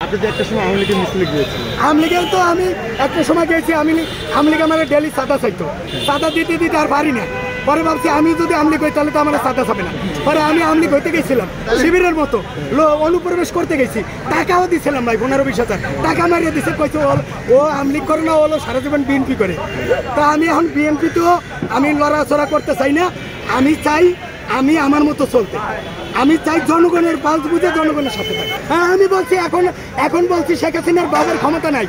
আপনি যে একটা সময় আওয়ামী লীগের মিছিলে গিয়েছিলেন। আওয়ামী লীগের তো আমি একটা সময় গেছি, আওয়ামী লীগ আমার ডেলি চাঁদা চাইতো, চাঁদা দিতে দিতে আর পারি না। পরে ভাবছি আমি যদি আওয়ামী লীগ হই তাহলে তো আমার চাঁদা চাবে না। পরে আমি আওয়ামী লীগ হইতে গেছিলাম, শিবিরের মতো অনুপ্রবেশ করতে গেছি, টাকাও দিছিলাম ভাই 15-20 হাজার টাকা মারিয়ে দিছে, কইছে ও আওয়ামী লীগ করে না, হলো সারা জীবন বিএনপি করে। তা আমি এখন বিএনপিতেও আমি লড়াচড়া করতে চাই না, আমি চাই আমি আমার মতো চলতে, আমি চাই জনগণের পালস বুঝে জনগণের সাথে থাকি। হ্যাঁ আমি বলছি এখন বলছি শেখ হাসিনার বাবার ক্ষমতা নাই,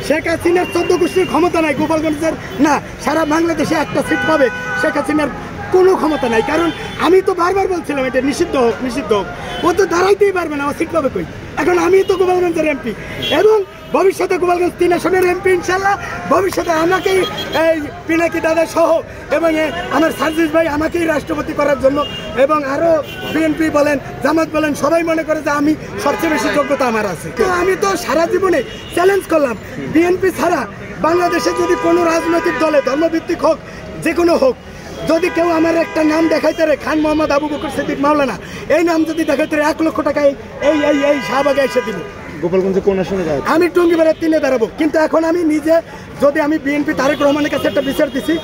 শেখ হাসিনার 14 গোষ্ঠীর ক্ষমতা নাই, গোপালগঞ্জের না সারা বাংলাদেশে একটা সিট পাবে শেখ হাসিনার কোনো ক্ষমতা নাই। কারণ আমি তো বারবার বলছিলাম এটা নিষিদ্ধ হোক নিষিদ্ধ হোক, ও তো দাঁড়াইতেই পারবে না, ও সিট পাবে কই। এখন আমি তো গোপালগঞ্জের এমপি এবং ভবিষ্যতে গোপালগঞ্জ 3 আসনের এমপি ইনশাল্লাহ। ভবিষ্যতে আমাকেই এই পিনাকি দাদা সহ এবং আমার সার্জিস ভাই আমাকেই রাষ্ট্রপতি করার জন্য, এবং আরও বিএনপি বলেন জামাত বলেন সবাই মনে করে যে আমি সবচেয়ে বেশি যোগ্যতা আমার আছে। তো আমি তো সারা জীবনে চ্যালেঞ্জ করলাম, বিএনপি ছাড়া বাংলাদেশে যদি কোনো রাজনৈতিক দলে ধর্মভিত্তিক হোক যে কোনো হোক, যদি কেউ আমার একটা নাম দেখাইতে রে খান মোহাম্মদ আবু বকর সিদ্দিক মাওলানা, এই নাম যদি দেখাইতে রে 1 লক্ষ টাকা এই শাহবাগে এসে দিব। গোপালগঞ্জে কোন আসনে যায়? আমি টঙ্গিপাড়ার 3-এ দাঁড়াবো। কিন্তু এখন আমি নিজে যদি আমি বিএনপি তারেক রহমানের কাছে একটা বিচার দিছি,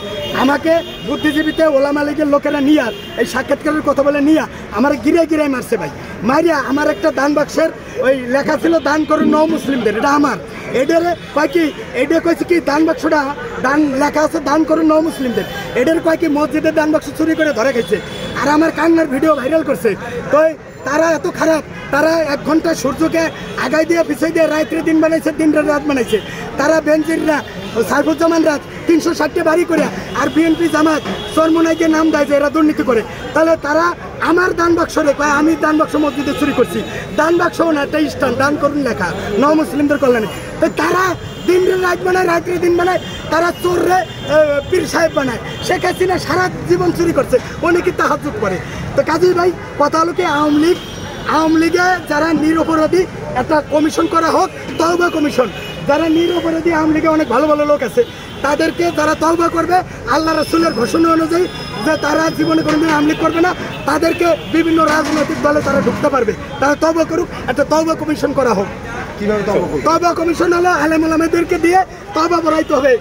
আমাকে বুদ্ধিজীবীতে ওলামা লীগের লোকেরা নিয়ে এই সাক্ষাৎকারের কথা বলে নিয়ে আমার গিরায় মারছে ভাই। মারিয়া আমার একটা দান বাক্সের ওই লেখা ছিল দান করুন নও মুসলিমদের, এটা আমার। এটারে কয় কি, এটা কয়েছে কি দান বাক্সটা দান লেখা আছে দান করুন নও মুসলিমদের, এটার কয় কি মসজিদের দান বাক্স চুরি করে ধরে গেছে আর আমার কান্নার ভিডিও ভাইরাল করছে। তো তারা এত খারাপ, তারা 1 ঘন্টা সূর্যকে আগাই দিয়ে পিছিয়ে দিয়ে রাত্রে দিন বানাইছে, দিনটা রাত বানাইছে। তারা বেনজিররা সাইফুজ্জামান রাজ 360টা বাড়ি করে, আর বিএনপি জামাত চরমোনাইকে নাম দেয় যে এরা দুর্নীতি করে। তাহলে তারা আমার দান বাক্স রেখে, আমি দান বাক্স মসজিদে চুরি করছি, দান বাক্সও না একটা স্টান দান করুন লেখা ন মুসলিমদের কল্যাণে। তো তারা দিন রাত বানায়, রাত্রে দিন বানায়, তারা চোররে পীর সাহেব বানায়। শেখ হাসিনা সারা জীবন চুরি করছে, অনেকে তাহাজ্জুদ করে। তো কাজী ভাই কথা হলো কি, আওয়ামী লীগে যারা নিরপরাধী একটা কমিশন করা হোক, তওবা কমিশন। যারা নিরপরাধী আওয়ামী লীগে অনেক ভালো ভালো লোক আছে, তাদেরকে যারা তওবা করবে আল্লাহ রাসূলের ঘোষণা অনুযায়ী যে তারা জীবনে কোনোদিন আওয়ামী লীগ করবে না, তাদেরকে বিভিন্ন রাজনৈতিক দলে তারা ঢুকতে পারবে। তারা তওবা করুক, একটা তওবা কমিশন করা হোক। কিভাবে তওবা করবে? তওবা কমিশন হলো আলেম ওলামাদেরকে দিয়ে তওবা পড়াইতে হবে।